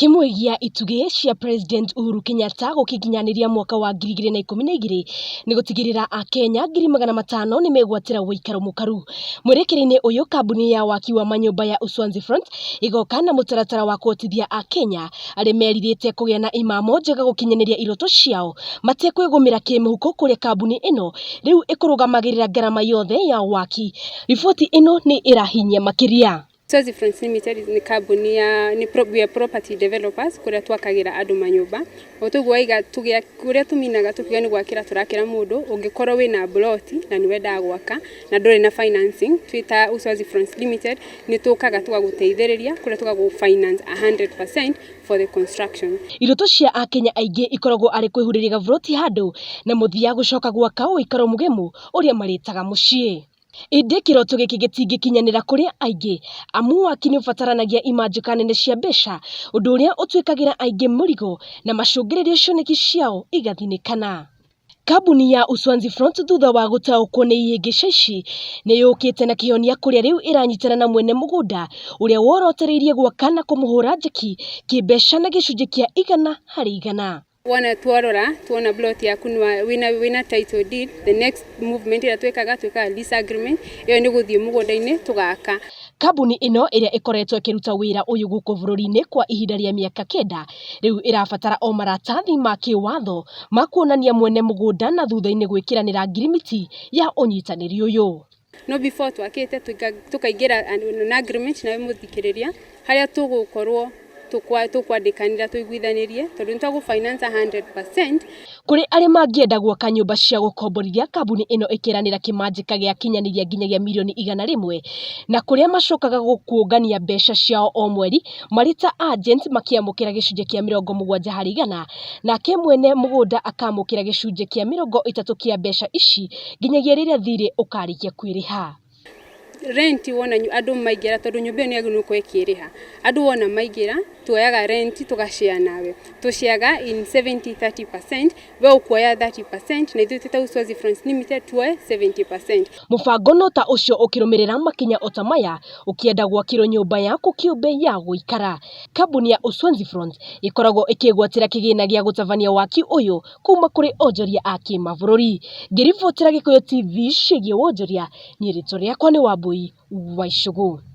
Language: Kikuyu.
Kimwe gĩa itugĩ cia President Uhuru Kenyatta gũkinyaniria mwaka wa 2012 nĩ gũtigĩrĩra Akenya 500,000 nĩ megwatĩra ũikaro mũkaru. Mwerekera-inĩ ũyũ kambuni ya waki wa manyũmba ya Uswazi Front igoka na mũtaratara wa kũhotithia Akenya arĩa merirĩte kũgĩa na imamo njega gũkinyanĩria iroto ciao matekwĩgũmĩra kĩmũhuko kũrĩa kambuni ĩno rĩu ĩkurugamirira ngarama yothe ya waki. Riboti ĩno nĩ ĩrahinyia makĩria. Uswazi Front Limited ni kambuni ya property developers kuria twakagira andu manyumba otugo iga tugia kuria tuminaga tukiga ni gwakira turakira mundu ungikorwo wina plot na ni wenda gwaka na nduri na financing twita Uswazi Front Limited ni tukaga tugaguteithĩrĩria kuria tugagu finance 100% for the construction. Iroto cia Akenya aingĩ ikoragwo ari kwihurĩria gavroti handu na muthia gucoka gwaka ũikaro mugemu uria maritaga muciĩ. Indi kiroto giki gitingĩkinyanĩra kũrĩ aingĩ amu waki nĩ ũbataranagia imanjĩka nene cia mbeca ũndũ ũrĩa ũtuĩkagĩra aingĩ mũrigo na macũngĩrĩrio cioneki ciao igathinĩkana. Kambuni ya Uswazi Front thutha wa gũtaũkwo nĩ ihĩngĩca ici nĩ yũkĩte na kĩhonia kũrĩa rĩu ĩranyitana na mwene mugunda ũrĩa worotereirie gwaka na kũmũhũra njeki kĩmbeca na gĩcunjĩ kĩa 100%. Wana tuona plot yaku wina title deed, the next movement ira tweka lease agreement iyo ni guthie mugunda-ini tugaka. Kambuni ĩno ĩrĩa ĩkoretwo ĩkĩruta wĩra ũyũ gũkũ bũrũri-inĩ kwa ihinda rĩa mĩaka 9 rĩu ĩrabatara o maratathi ma kĩwatho ma kuonania mwene mugunda na thutha-inĩ gwĩkĩranĩra ngirimiti ya ũnyitanĩri ũyũ. No before twakĩte tukaingĩra na agreement na mũthikĩrĩria harĩa tũgũkorwo tukwandĩkanĩra tuiguithanĩrie tondũ nĩtwagu finance 100%. Kũrĩ arĩa mangĩenda gwaka nyũmba cia gũkomborithia kambuni ĩno ĩkĩranĩra kĩmanjĩka gĩa kinyanĩria nginyagia mirioni 100 na kũrĩa macokaga gũkuongania mbeca ciao o mweri marĩ ta agent makĩamũkĩra gĩcunjĩ kĩa 70% nake mwene mugunda akamũkĩra gĩcunjĩ kĩa 30 kĩa mbeca ici nginyagia rĩrĩa thirĩ ũkarĩkia kwĩrĩha. Rent wona andu maigera tondu nyumba ni agunu ko ikiriha andu wona maigera tuoyaga rent tugashare nawe tushiaga in 70-30% we ukuoya 30% na ithuĩ tita Uswazi Front Limited tuoe 70%. Mũbango no ta ũcio ũkĩrũmĩrĩra makinya otamaya ũkĩenda gwakĩrwo nyũmba yaku kĩũmbe ya gũikara. Kambuni ya Uswazi Front ikoragwo ikĩgwatĩra kĩgĩna gĩa gũtabania waki ũyũ kuma kũrĩ onjoria a kĩmabũrũri. Ngĩribotera Gĩkũyũ TV ciĩgiĩ wonjoria, niĩ rĩtwa rĩakwa nĩ Wambui wa Icũgũ.